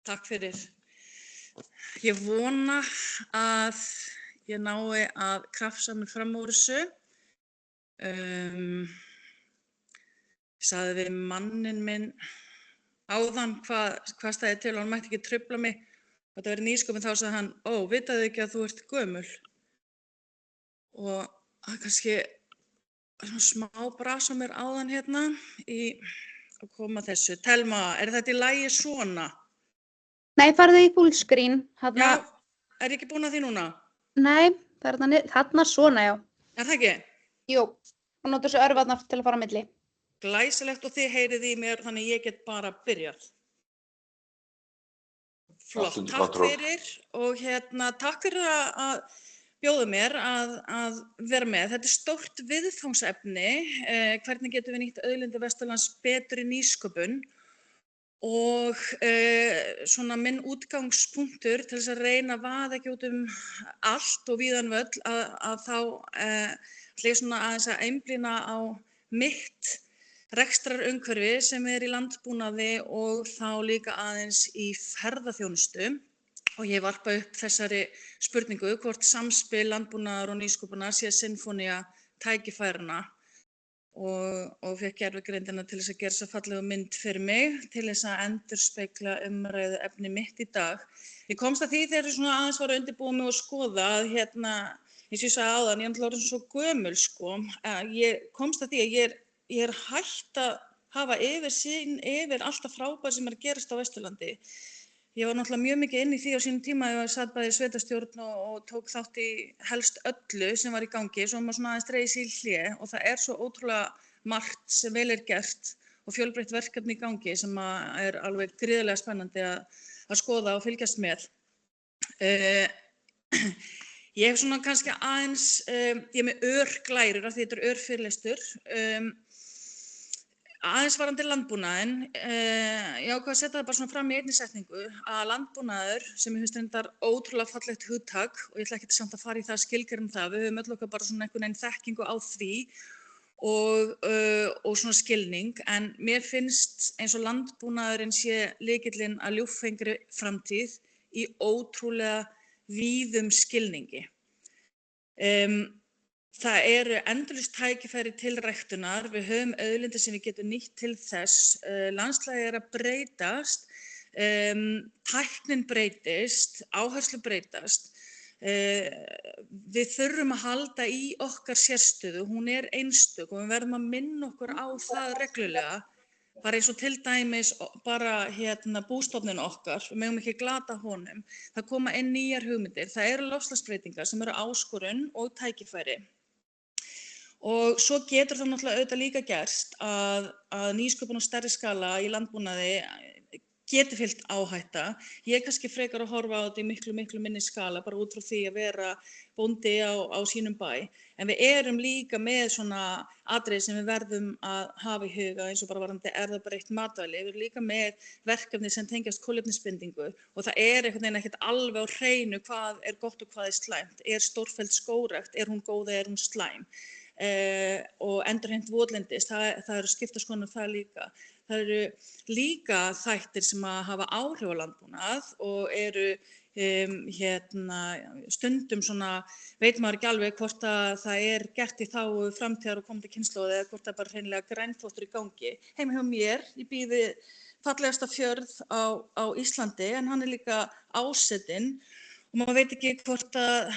Takk fyrir. Ég vona að ég nái að krafsa mig fram úr þessu. Ég sagði við manninn minn áðan hvað stæði til og hann mætti ekki trufla mig. Þetta verið nýsköpun, þá sagði hann, vitaðu ekki að þú ert gömul? Og það er kannski svona smá bras á mér áðan hérna að koma þessu. Telma, er þetta í lagi svona? Nei, farðu í fullscreen. Já, er ég ekki búin að því núna? Nei, það er þarna svona, já. Er það ekki? Jú, og notur þessu örvarnar til að fara á milli. Glæsilegt og þið heyrið í mér, þannig ég get bara byrjað. Flott, takk fyrir og takk fyrir að bjóða mér að vera með. Þetta er stórt viðfangsefni, hvernig getum við nýtt auðlindir Vesturlands betur í nýsköpun og svona minn útgangspunktur til þess að reyna að vaða ekki út allt og víðan völl að þá ætla ég svona aðeins að einblína á mitt rekstrarumhverfi sem í landbúnaði og þá líka aðeins í ferðaþjónustu og ég varpa upp þessari spurningu hvort samspil landbúnaðar og nýsköpunar sé sinfónía tækifæranna og fékk gervigreindina til þess að gera þessa fallegu mynd fyrir mig til þess að endurspegla umræðu efni mitt í dag. Ég komst að því þegar svona aðeins var að undirbúa mig og skoða að eins og ég sagði áðan, ég er orðin svo gömul ég komst að því að ég er hætt að hafa yfirsýn yfir allt það frábært sem er að gerast á Vesturlandi. Ég var náttúrulega mjög mikið inn í því á sínum tíma, ég satt bæði í sveitarstjórn og tók þátt í helst öllu sem var í gangi, svo maður svona aðeins dregið sig í hlé og það er svo ótrúlega margt sem vel er gert og fjölbreytt verkefni í gangi sem er alveg gríðarlega spennandi að skoða og fylgjast með. Ég hef svona kannski aðeins, ég er með örglærur af því þetta er örfyrirlestur, aðeins varðandi landbúnaðinn, ég ákvað að setja það bara svona fram í einni setningu að landbúnaður sem ég finnst reyndar ótrúlega fallegt hugtak og ég ætla ekki samt að fara í það skilgreina það, við höfum öll okkar bara svona einhvern veginn þekkingu á því og svona skilning en mér finnst eins og landbúnaðurinn sé lykillinn að ljúffengri framtíð í ótrúlega víðum skilningi. Það eru endalaus tækifæri til ræktunar, við höfum auðlindir sem við getum nýtt til þess, landslagið er að breytast, tæknin breytist, áherslur breytast, við þurfum að halda í okkar sérstöðu, hún er einstök og við verðum að minna okkur á það reglulega, bara eins og til dæmis bara bústofninn okkar, við megum ekki glata honum, það koma inn nýjar hugmyndir, það eru loftslagsbreytingar sem eru áskorun og tækifæri. Og svo getur það náttúrulega auðvitað líka gerst að nýsköpun á stærri skala í landbúnaði geti fylgt áhætta. Ég kannski frekar að horfa á þetta í miklu minni skala, bara út frá því að vera bóndi á sínum bæ. En við erum líka með svona atriði sem við verðum að hafa í huga eins og bara varðandi erfðabreytt matvæli. Við erum líka með verkefni sem tengjast kolefnisbindingu og það er einhvern veginn ekkert alveg á hreinu hvað er gott og hvað er slæmt. Er stórfelld skógrækt, er hún góð eða er hún slæm? Og endurheimt votlendis, það eru skiptaskoðanir það líka. Það eru líka þættir sem að hafa áhrif á landbúnað og eru stundum svona, veit maður ekki alveg hvort að það er gert í þágu framtíðar og komandi kynslóða eða hvort það bara hreinlega grænþvottur í gangi. Heima hjá mér, ég bý við fallegasta fjörð á Íslandi en hann er líka ásetinn. Og maður veit ekki hvort að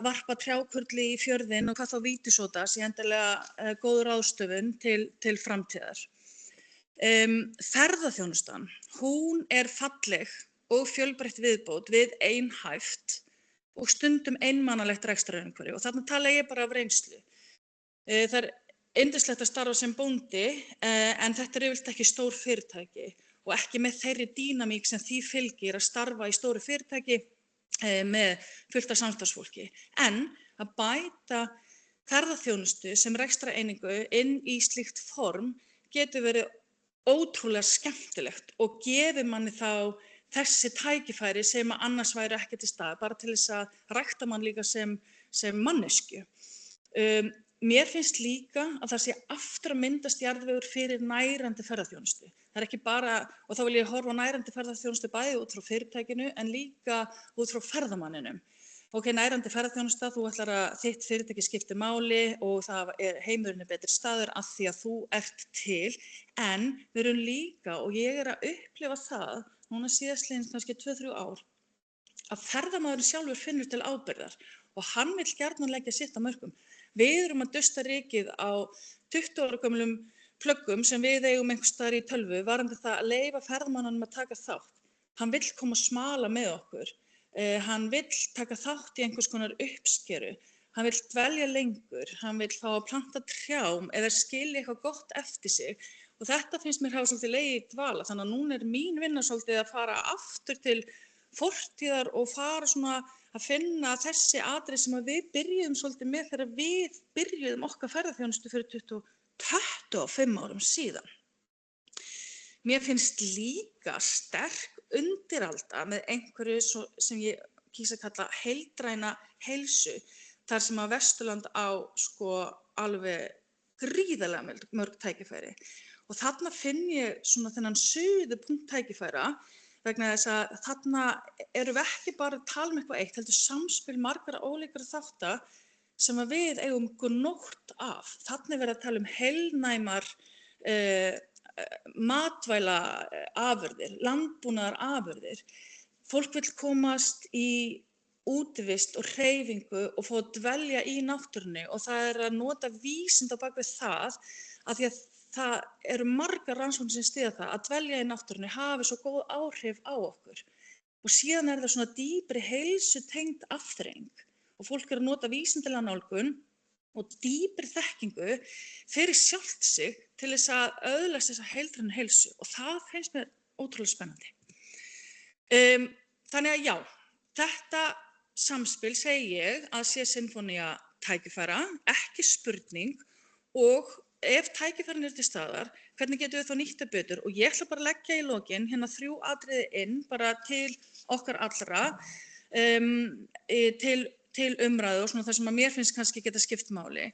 varpa trjákurli í fjörðinn og hvað þá vítisóta sé endilega góð ráðstöfun til framtíðar. Ferðaþjónustan, hún er falleg og fjölbreytt viðbót við einhæft og stundum einmannalegt rekstrarumhverfi og þarna tala ég bara af reynslu. Það er yndislegt að starfa sem bóndi en þetta er yfirleitt ekki stór fyrirtæki og ekki með þeirri dýnamík sem því fylgir að starfa í stóru fyrirtæki með fullt af samstarfsfólki. En að bæta ferðaþjónustu sem rekstrareiningu inn í slíkt form getur verið ótrúlega skemmtilegt og gefur manni þá þessi tækifæri sem annars væri ekki til staðar, bara til þess að rækta mann líka sem manneskju. Mér finnst líka að það sé aftur að myndast jarðvegur fyrir nærandi ferðaþjónustu. Það ekki bara, og þá vil ég horfa á nærandi ferðaþjónustu bæði út frá fyrirtækinu en líka út frá ferðamanninum. Ok, nærandi ferðaþjónusta, þú ætlar að þitt fyrirtæki skiptir máli og heimurinn betri staður af því að þú ert til, en við erum líka, og ég að upplifa það, núna síðastliðin kannski 2-3 ár, að ferðamaðurinn sjálfur finnur til ábyrgðar og hann vill gjarnan leggja sitt af mörkum. Við erum að dusta rykið á 20 ára gömlum plöggum sem við eigum einhvers staðar í tölvu varðandi það að leyfa ferðamannanum að taka þátt. Hann vill koma að smala með okkur. Hann vill taka þátt í einhvers konar uppskeru. Hann vill dvelja lengur. Hann vill fá að planta trjám eða skilja eitthvað gott eftir sig. Og þetta finnst mér hafa svolítið legið í dvala. Þannig að núna mín vinna svolítið að fara aftur til fortíðar og fara svona að finna þessi atriði sem að við byrjuðum svolítið með þegar við byrjuðum okkar ferðaþjónustu fyrir 25 árum síðan. Mér finnst líka sterk undiralda með einhverju sem ég kýs að kalla heildræna heilsu, þar sem að Vesturland á alveg gríðarlega mörg tækifæri. Og þarna finn ég svona þennan suðupunkt tækifæra vegna þess að þarna erum við ekki bara að tala um eitthvað eitt, heldur samspil margra ólíkra þátta sem að við eigum gnótt af. Þarna verið að tala um heilnæmar matvælaafurðir, landbúnaðarafurðir. Fólk vill komast í útivist og hreyfingu og fá að dvelja í náttúrunni og það að nota vísind á bak við það að því að það eru margar rannsóknir sem styðja það að dvelja í náttúrunni hafi svo góð áhrif á okkur. Og síðan það svona dýpri heilsutengd afþreying og fólk að nota vísindalega nálgun og dýpri þekkingu fyrir sjálft sig til þess að öðlast þessa heildrænu heilsu og það finnst mér ótrúlega spennandi. Þannig að já, þetta samspil segi ég að sé Sinfónía tækifæra, ekki spurning og ef tækifærin til staðar, hvernig getum við þá nýtt það betur? Og ég ætla bara að leggja í lokin 3 atriði inn bara til okkar allra, til umræðu og svona það sem að mér finnst kannski geta skipt máli.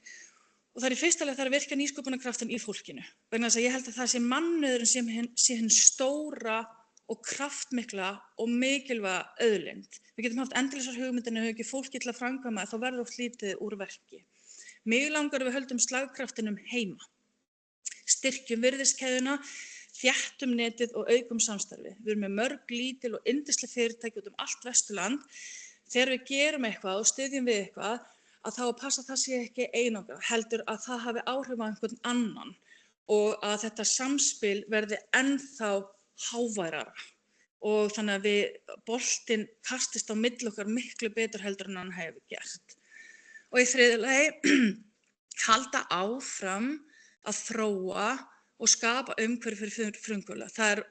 Og það í fyrsta lagi að virkja nýsköpunarkraftin í fólkinu. Vegna þess að ég held að það sé mannauðurinn sem sé hinn stóra og kraftmikla og mikilvæga auðlind. Við getum haft endalausar hugmyndir en ef ekki fólki til að framkvæma þá verður oft lítið úr verki. Mig langar að við höldum slagkraftinum heima. Styrkjum virðiskeðjuna, þéttum netið og aukum samstarfið. Við erum með mörg lítil og yndisleg fyrirtæki út allt Vesturland. Þegar við gerum eitthvað og styðjum við eitthvað, að þá að passa að það sé ekki einangrað, heldur að það hafi áhrif á einhvern annan og að þetta samspil verði ennþá háværara og þannig að boltinn kastist á milli okkar miklu betur heldur en hann hefur gert. Og í þriðja lagi, halda áfram að þróa og skapa umhverfi fyrir frumkvöðla. Það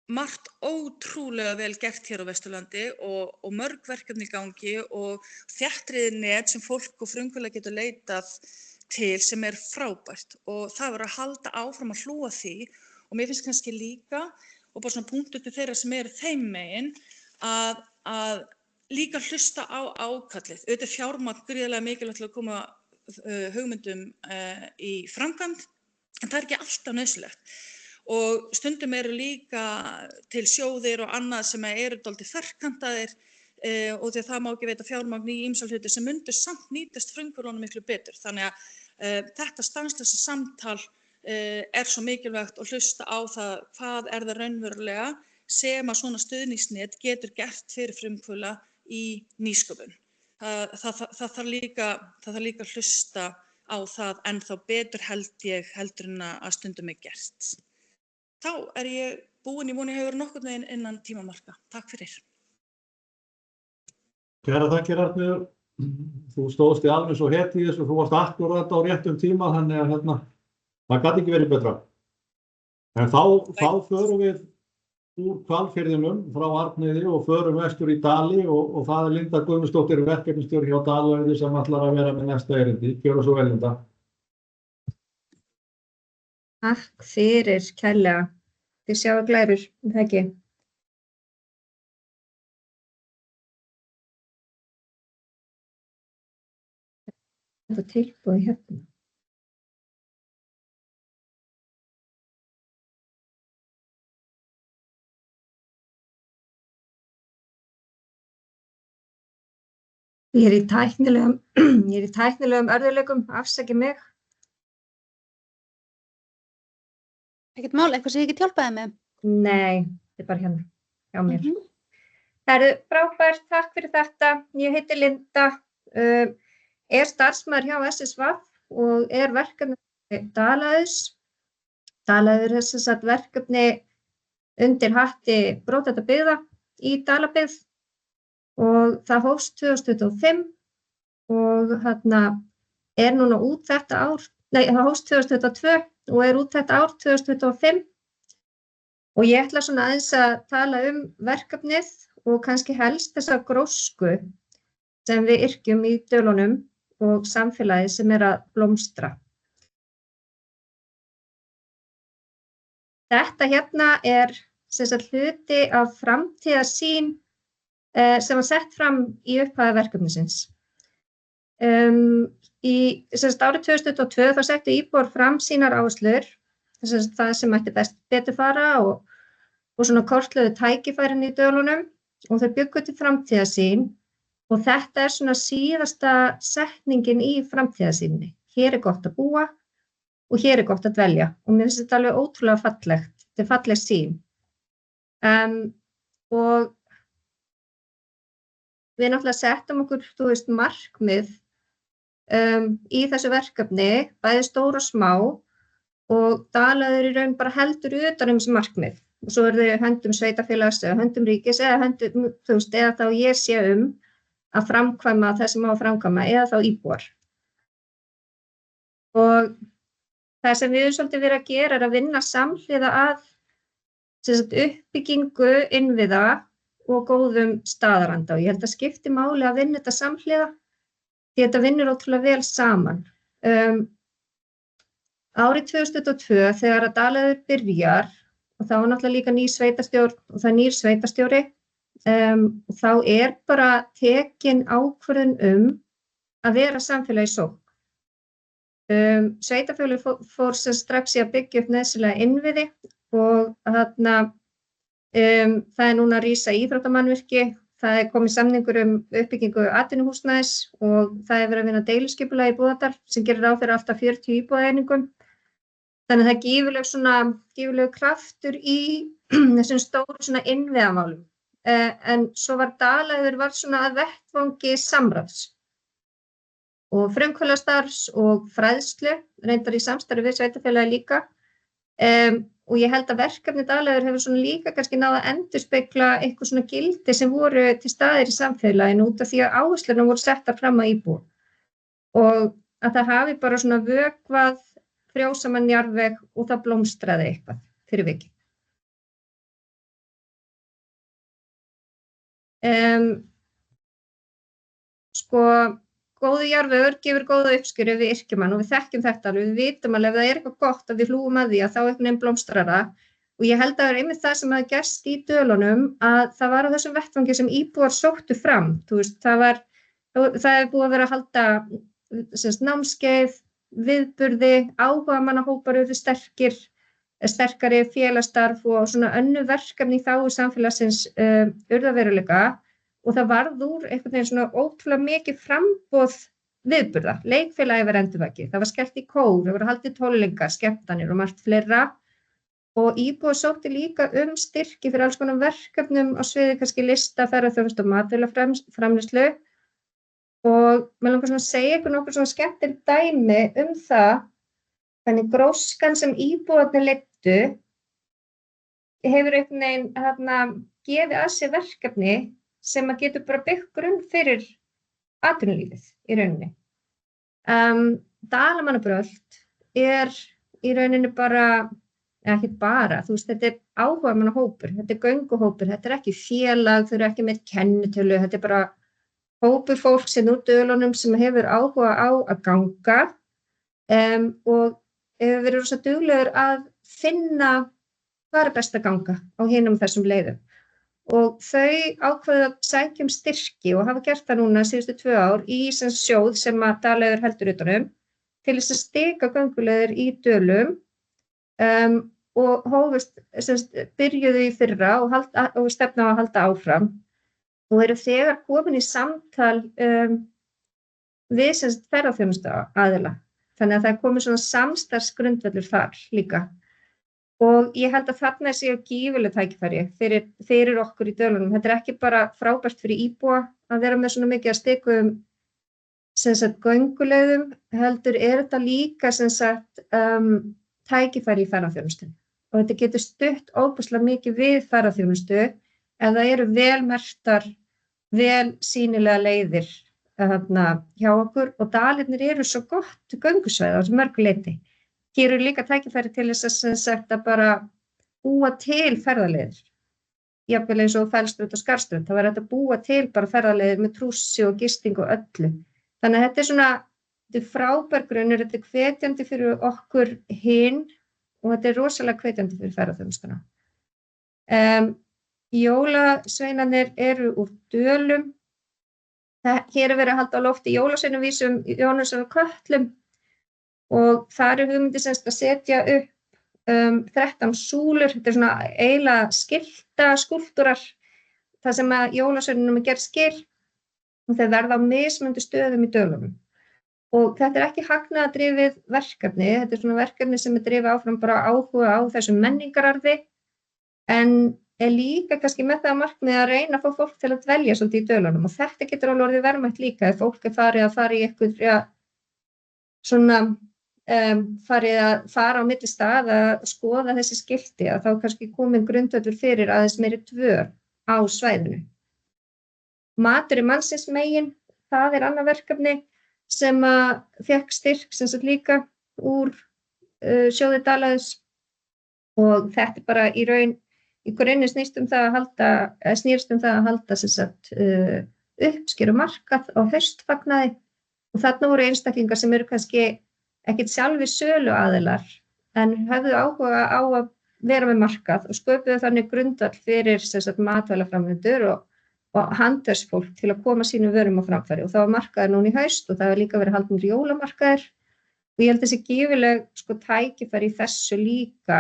margt ótrúlega vel gert hér á Vesturlandi og mörg verkefni í gangi og þéttriðið net sem fólk og frumkvöðla getur leitað til sem frábært og það verður að halda áfram að hlúa því og mér finnst kannski líka og bara svona punktur til þeirra sem þeim megin að líka hlusta á ákallið. Auðvitað fjármagn gríðarlega mikilvægt til að koma hugmyndum í framkvæmd en það ekki alltaf nauðsynlegt. Og stundum líka til sjóðir og annað sem dálítið ferkantaðir og því að það má ekki veita fjármagn í ýmsa hluti sem myndu samt nýtast frumkvöðlunum miklu betur. Þannig að þetta stanslausa samtal svo mikilvægt og hlusta á það hvað það raunverulega sem að svona stuðningsnet getur gert fyrir frumkvöðla í nýsköpun. Það þarf líka að hlusta á það ennþá betur heldur en að stundum gert. Þá ég búin, ég vona ég hefur nokkurn veginn innan tímamarka. Takk fyrir. Kæra þakkir Arnheiður. Þú stóðst í alveg svo heti í þessu, þú varst akkúrat á réttum tíma, þannig að það gat ekki verið betra. En þá förum við úr Hvalfirðinum frá Arnheiði og förum vestur í Dali og það Linda Guðmundsdóttir, verkefnisstjóri hjá Dalauði sem ætlar að vera með næsta erindi. Gjörðu svo vel, Linda. Takk fyrir kærlega. Þið sjáu glærur, það ekki? Þetta tilboði hérna. Ég er í tæknilegum örðuleikum, afsakið mig. Ekkert mál, eitthvað sem ég get hjálpaði með. Nei, þetta er bara hérna hjá mér. Mhm. Herðu, frábært, takk fyrir þetta. Ég heiti Linda, er starfsmaður hjá SSV og er verkefni Dalaðurs. Dalaður er sem sagt verkefni undir hatti brothættra byggða í Dalabyggð og það hófst 2025 og er núna út þetta ár, það hófst 2022 og er út þetta ár 2025 og ég ætla svona aðeins að tala verkefnið og kannski helst þessa grósku sem við yrkjum í Dölunum og samfélagi sem er að blómstra. Þetta hérna er sem sagt hluti af framtíðarsýn sem var sett fram í upphafi verkefnisins. Sem sagt árið 2022 þá settu íbúar fram sínar áherslur, það sem mætti betur fara og svona kortlögðu tækifærin í Dölunum og þau bjuggu til framtíðarsýn og þetta er svona síðasta setningin í framtíðarsýninni. Hér er gott að búa og hér er gott að dvelja og mér finnst þetta alveg ótrúlega fallegt, þetta er falleg sýn. Og við náttúrulega settum okkur, markmið í þessu verkefni, bæði stór og smá og Dalaður í raun bara heldur utan þessi markmið. Og svo þau höndum sveitarfélags eða höndum ríkis eða höndum, eða þá ég sé að framkvæma það sem á að framkvæma eða þá íbúar. Og það sem við höfum svolítið verið að gera er að vinna samhliða að uppbyggingu innviða og góðum staðaranda og ég held að skipti máli að vinna þetta samhliða því þetta vinnur ótrúlega vel saman. Árið 2022 þegar að Dalaður byrjar og þá er náttúrulega líka ný sveitarstjórn og það er nýr sveitarstjóri og þá er bara tekin ákvörðun að vera samfélagi sókn. Sveitarfélagið fór sem strax í að byggja upp nauðsynlega innviði og það er núna að rísa íþróttamannvirki, það er komið samningur uppbyggingu atvinnuhúsnæðis og það er verið að vinna deiliskipulag í Búðardal sem gerir ráð fyrir alltaf 40 íbúðaeiningum. Þannig að það er gífurlegur kraftur í þessum stóru innviðamálum. En svo var Dalaður svona að vettvangi samráðs og frumkvöðlastarfs og fræðslu, reyndar í samstarfi við sveitarfélagi líka. Og ég held að verkefni Dalaður hefur svona líka kannski náð að endurspegla eitthvað svona gildi sem voru til staðir í samfélaginu út af því að áherslurnar voru settar fram að íbúa. Og að það hafi bara svona vökvað frjósaman jarðveg og það blómstraði eitthvað fyrir vikið. Góður jarðvegur gefur góða uppskjöru við yrkjum hann og við þekkjum þetta alveg, við vitum alveg ef það er eitthvað gott að við hlúum að því að þá einhvern veginn blómstrar það og ég held að það er einmitt það sem hafi gerst í Dölunum að það var á þessum vettvangi sem íbúar sóttu fram, það er búið að vera að halda námskeið, viðburði, áhugamannahópar urðu sterkari félagsstarf og svona önnur verkefni í þágu samfélagsins urðu að veruleika. Og það varð úr einhvern veginn svona ótrúlega mikið framboð viðburða. Leikfélagi var endurvakið, það var skellt í kór, það voru haldið tónleika, skemmtanir og margt fleira. Og íbúar sótti líka styrki fyrir alls konar verkefnum á sviði kannski lista, ferðaþjónustu og matvælaframleiðslu. Og mér langar svona að segja ykkur nokkur svona skemmtileg dæmi það, hvernig gróskan sem íbúarnir leiddu hefur einhvern veginn gefið að sér verkefni sem að getur bara byggt grunn fyrir atvinnulífið í rauninni. Dalamannabrölt er í rauninni ekki bara, þetta er áhugamannahópur, þetta er gönguhópur, þetta er ekki félag, þau eru ekki með kennitölu, þetta er bara hópur fólk sem úr Dölunum sem hefur áhuga á að ganga og hefur verið rosa duglegur að finna hvað er best að ganga á hinum þessum leiðum. Og þau ákveðu að sækja styrki og hafa gert það núna síðustu 2 ár í sjóð sem að Dalaður heldur utanum til þess að stika gönguleiðir í Dölum og byrjuðu í fyrra og stefna á að halda áfram. og eru þegar komin í samtal við sem sagt ferðaþjónustu aðila. Þannig að það er komið svona samstarfsgrundvöllur þar líka. Og ég held að þarna séu gífurleg tækifæri fyrir okkur í Dölunum. Þetta er ekki bara frábært fyrir íbúa að vera með svona mikið að stikum sem sagt gönguleiðum, heldur þetta líka sem sagt tækifæri í ferðaþjónustu. Og þetta getur stutt óbúslega mikið við ferðaþjónustu ef það eru vel merktar, vel sýnilega leiðir hjá okkur og dalirnir eru svo gott göngusvæði á þessu mörgu leyti. Hér eru líka tækifæri til þess að sem sagt að bara búa til ferðaleiðir. Jafnvel eins og Fellsbraut og Skarðsbraut, það var hægt að búa til bara ferðaleiðir með trússi og gisting og öllu. Þannig að þetta er svona, þetta er frábær grunnur, þetta er hvetjandi fyrir okkur hin og þetta er rosalega hvetjandi fyrir ferðaþjónustuna. Jólasveinarnir eru úr Dölum. Hér er verið að halda á lofti jólasveinavísum, Jónasar og Kötlum og þar er hugmyndi semst að setja upp 13 súlur, þetta er svona eiginlega skilta skúlptúrar, þar sem að jólasveinunum er gerð skil og þeir verða á mismunandi stöðum í Dölunum. Og þetta er ekki hagnaðardrifið verkefni, þetta er svona verkefni sem er drifið áfram bara áhuga á þessum menningararfi, en er líka kannski með það að markmiði að reyna að fá fólk til að dvelja svolítið í Dölunum og þetta getur alveg orðið verðmætt líka ef fólk er farið að fara í eitthvað svona farið að fara á milli stað að skoða þessi skilti að þá kannski komin grundvöllur fyrir aðeins meiri dvöl á svæðinu. Matur í mannsins megin, það er annað verkefni sem að fékk styrk sem sagt líka úr sjóði Dalaðs og þetta er bara í raun í grunni snýst það að halda sem sagt uppskerumarkað á haustfagnaði og þarna voru einstaklingar sem eru kannski ekkert sjálfir söluaðilar en höfðu áhuga á að vera með markað og sköpuðu þannig grundvöll fyrir sem sagt matvælaframleiðendur og handverksfólk til að koma sínum vörum á framfæri og það var markaður núna í haust og það var líka verið haldnir jólamarkaðir og ég held þessi gífurleg tækifæri í þessu líka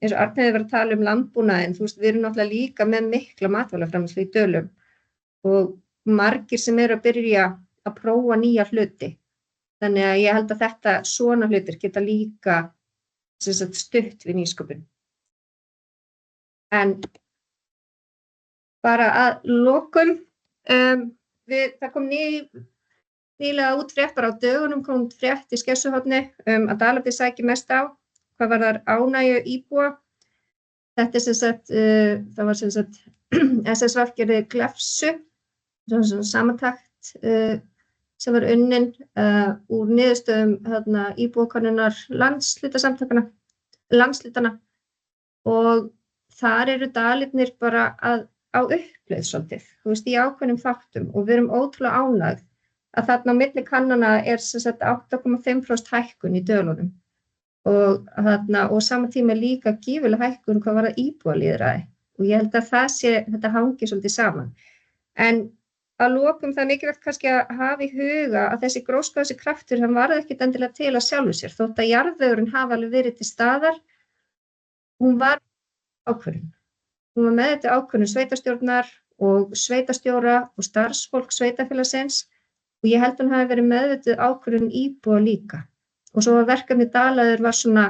eins og Arnheiður var að tala landbúnaðinn, þú veist, við erum náttúrulega líka með mikla matvælaframleiðslu í Dölum og margir sem eru að byrja að prófa nýja hluti. Þannig að ég held að þetta svona hlutir geta líka sem sagt, stutt við nýsköpun. En bara að lokum, það kom nýlega út frétt, bara á dögunum kom frétt í Skessuhorni að Dalabyggð sækir mest á. Hvað var þar ánægju íbúa. Þetta er sem sagt, það var sem sagt SSV gerði glefsu, samantekt sem var unnin úr niðurstöðum íbúakönnunar landshlutana og þar eru dalirnir bara á uppleið svolítið, þú veist, í ákveðnum þáttum og við erum ótrúlega ánægð að þarna á milli kannana er sem sagt 8,5% hækkun í Dölunum. Og sama tíma líka gífurleg hækkun hvað var það íbúalýðræði og ég held að þetta hangi svolítið saman. En að lokum það er mikilvægt kannski að hafa í huga að þessi gróskuhugsi kraftur hann varð ekkert endilega til að sjálfu sér þótt að jarðvegurinn hafi alveg verið til staðar. Hún var ákvörðun. Hún var með þetta ákvörðun sveitarstjórnar og sveitarstjóra og starfsfólk sveitarfélagsins og ég held að hún hafi verið meðvituð ákvörðun íbúa líka. Og svo verkefni Dalaður var svona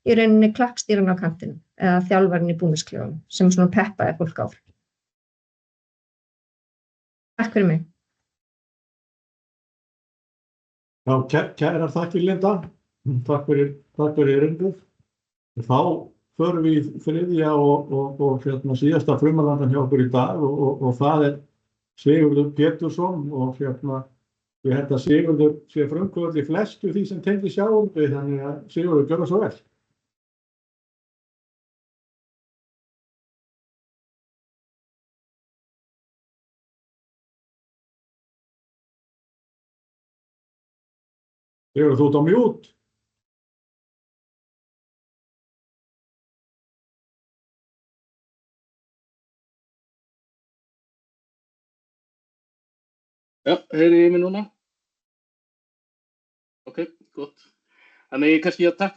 í rauninni klappstýran á kantinum eða þjálfarinn í búningsklefanum sem svona peppaði fólk áfram. Takk fyrir mig. Já, kærar þakkir Linda. Takk fyrir erindið. Þá förum við í þriðja og síðasta frumalandan hjá okkur í dag og það er Sigurður Pétursson og ég held að Sigurður sé frumkvöld í flestu því sem tengir sjávarútvegi, þannig að Sigurður, gjörðu svo vel. Sigurður, þú ert á mute. Já, heyri ég mig núna? Ok, gott. Þannig kannski takk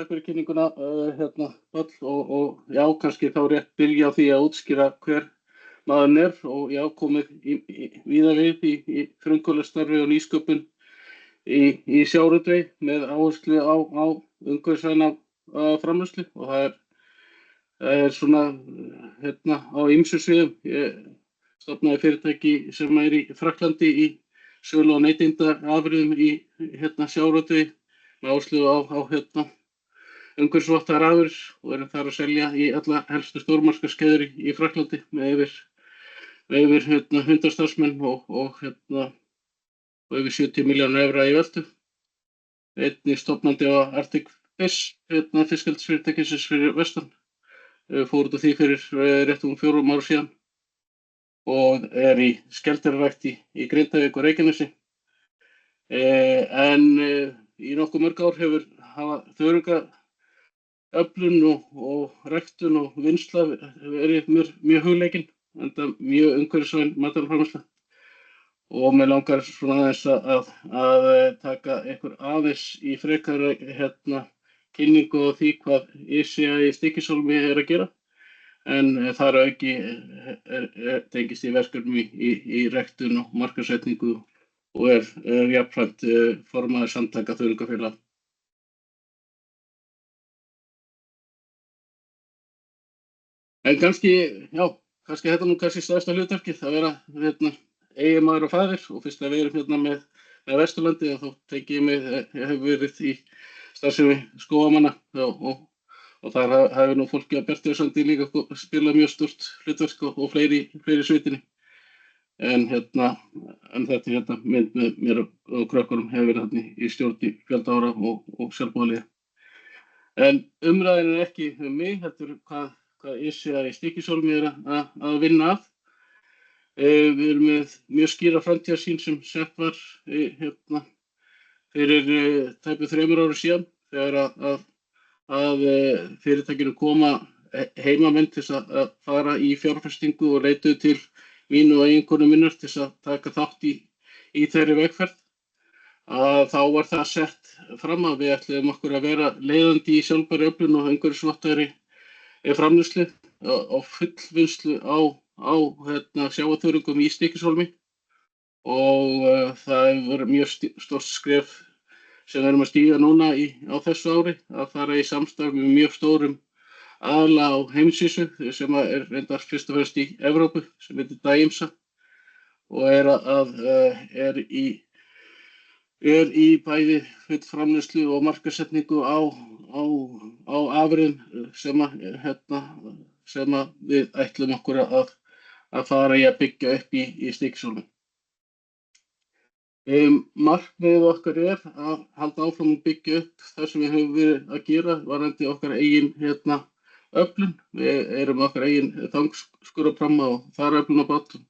fyrir kynninguna, Páll, og já, kannski þá rétt byrja á því að útskýra hver maðurinn og já, komið víða við í frumkvöðlastarfi og nýsköpun í sjávarútvegi með áherslu á umhverfisvæna framleiðslu og það er svona á ýmsum sviðum. Ég stofnaði fyrirtæki sem í Frakklandi í sölu og neytendaafurðum í sjávarútvegi með áherslu á umhverfisvottaðar afurðir og erum þar að selja í alla helstu stórmarkaðskeðjur í Frakklandi með yfir 100 starfsmenn og yfir 70 milljónir evra í veltu. Einnig stofnandi á Arctic Fish, fiskeldisfyrirtækisins fyrir vestan. Fór út af því fyrir rétt 4 árum síðan og í skeldýrarækt í Grindavík og Reykjanesi. En í nokkuð mörg ár hafa þörungaöflun og ræktun og vinnsla verið mjög hugleikin, enda mjög umhverfisvæn matvælaframleiðsla. Og mig langar svona aðeins að taka einhver aðeins í frekara kynningu á því hvað ISIA í Stykkishólmi að gera. En þar að auki tengist í verkefni í ræktun og markaðssetningu og jafnframt formaður samtaka þörungafélaga. En kannski þetta nú stærsta hlutverkið að vera eiginmaður og faðir og fyrst að við erum með Vesturlandi og þá tengi ég hef verið í starfsemi skógamanna og þar hefur nú fólki á Bergþórssandi líka spilað mjög stórt hlutverk og fleiri sveitinni. En þetta mynd með mér og krökkunum hefur verið þarna í stjórn í fjölda ára og sjálfboðaliða. En umræðin ekki mig, heldur hvað ISIA í Stykkishólmi að vinna að. Við erum með mjög skýra framtíðarsýn sem sett var fyrir tæpu 3 árum síðan þegar að fyrirtækinu koma heimamenn til að fara í fjárfestingu og leituðu til mín og eiginkonu minnar til að taka þátt í þeirri vegferð. Þá var það sett fram að við ætluðum okkur að vera leiðandi í sjálfbærri öflun og umhverfisvottaðri framleiðslu og fullvinnslu á sjávarþörungum í Stykkishólmi og það hefur mjög stórt skref sem við erum að stíga núna á þessu ári að fara í samstarf með mjög stórum aðila á heimsvísu sem reyndar fyrst og fremst í Evrópu sem heitir Daimsa og er í bæði fullframleiðslu og markaðssetningu á afurðum sem við ætlum okkur að fara í að byggja upp í Stykkishólmi. Markmiðið okkar að halda áfram að byggja upp það sem við höfum verið að gera varðandi okkar eigin öflun. Við erum okkar eigin þangskúrapramma og þaröflun á bátum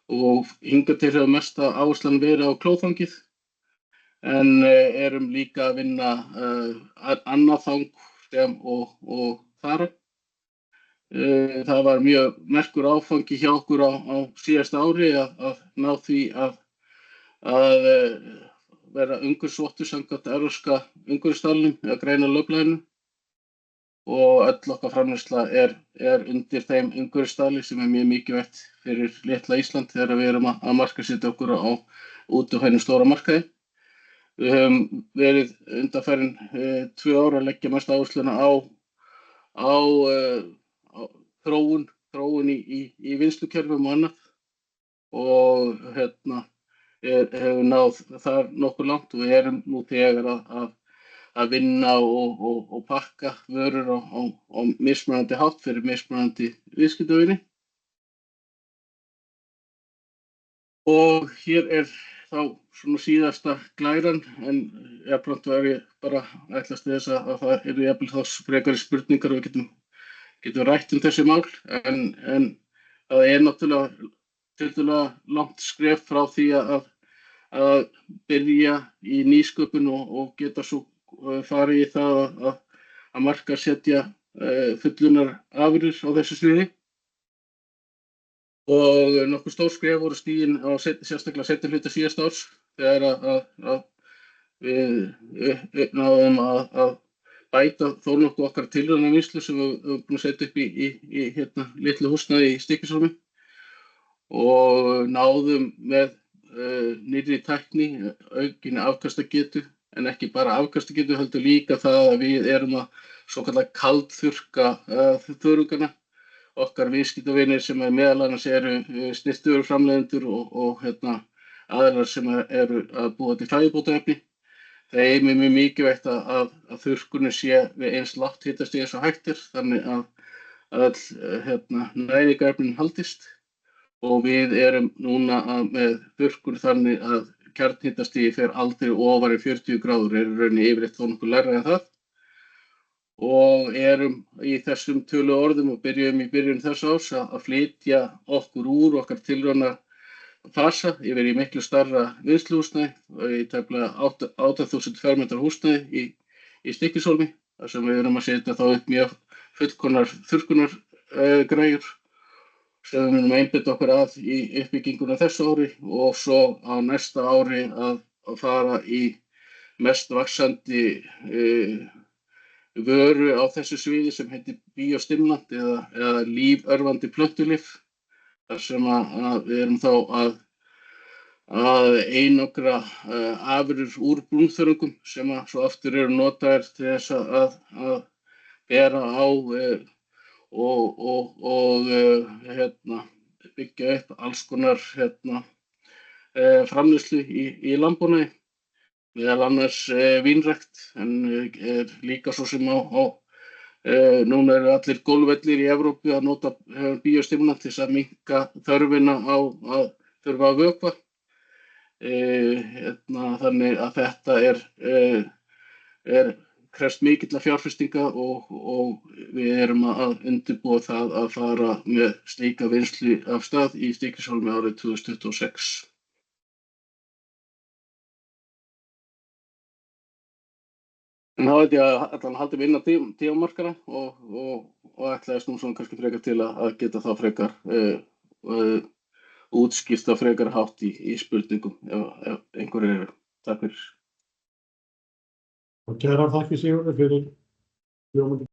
og hingað til hefur mesta áherslan verið á klófangið en erum líka að vinna annað þang og þara. Það var mjög merkur áfangi hjá okkur á síðasta ári að ná því að vera umhverfisvottur samkvæmt evrópska umhverfisstaðlinum eða græna lögblaðinu og öll okkar framleiðsla er undir þeim umhverfisstaðli sem er mjög mikilvægt fyrir litla Ísland þegar við erum að markaðssetja okkur út á hennum stóra markaði. Við höfum verið undanfarin 2 ár að leggja mest áhersluna á þróun í vinnslukerfum og annað og hefur náð þar nokkuð langt og við erum nú þegar að vinna og pakka vörur á mismunandi hátt fyrir mismunandi viðskiptavini. Og hér þá svona síðasta glæran en jafnframt var ég bara ætlast til þess að það eru jafnvel þá frekari spurningar og við getum rætt þessi mál en það náttúrulega tiltölulega langt skref frá því að byrja í nýsköpun og geta svo farið í það að markaðssetja fullunar afurðir á þessu sviði. Og nokkuð stór skref voru stigin á sérstaklega seinni hluta síðasta árs þegar að við náðum að bæta þó nokkuð okkar tilraunavinnslu sem við höfum búin að setja upp í litlu húsnæði í Stykkishólmi og náðum með nýrri tækni, aukinni afkastagetu, en ekki bara afkastagetu, heldur líka það að við erum að svokallaða kaldþurrka þörungana. Okkar viðskiptavinir sem meðal annars eru snyrtivöruframleiðendur og aðilar sem eru að búa til klæðubótaefni. Þeim mjög mikilvægt að þurrkunin sé við eins lágt hitastigi eins og hægt þannig að næringarefnin haldist. Og við erum núna með þurrkun þannig að kjarnhitastigi fer aldrei ofar en 40 gráður, rauninni yfirleitt þó nokkuð lægra en það. Og erum í þessum tölu orðum og byrjum í byrjun þess árs að flytja okkur úr okkar tilrauna fasa yfir í miklu starra vinnsluhúsnæði, í tæplega 8.000 fermetra húsnæði í Stykkishólmi, þar sem við erum að setja þá upp mjög fullkomnar þurrkunargræjur sem við munum einbeita okkur að í uppbygginguna þessu ári og svo á næsta ári að fara í mest vaxandi vöru á þessu sviði sem heitir biostimulant eða líförvandi plöntulyf, þar sem að við erum þá að einangra afurðir úr brúnþörungum sem að svo aftur eru notaðir til þess að bera á og byggja upp alls konar framleiðslu í landbúnaði, meðal annars vínrækt, en líka svo sem núna eru allir golfvellir í Evrópu að nota biostimulant til þess að minnka þörfina á að þurfa að vökva. Þannig að þetta krefst mikilla fjárfestinga og við erum að undirbúa það að fara með slíka vinnslu af stað í Stykkishólmi árið 2026. En þá veit ég að allan haldum inn á tímamarkana og ætlaðist nú svona kannski frekar til að geta þá frekar útskýrt á frekar hátt í spurningum ef einhverjir eru. Takk fyrir. Og kærar þakkir Sigurður fyrir ljómandi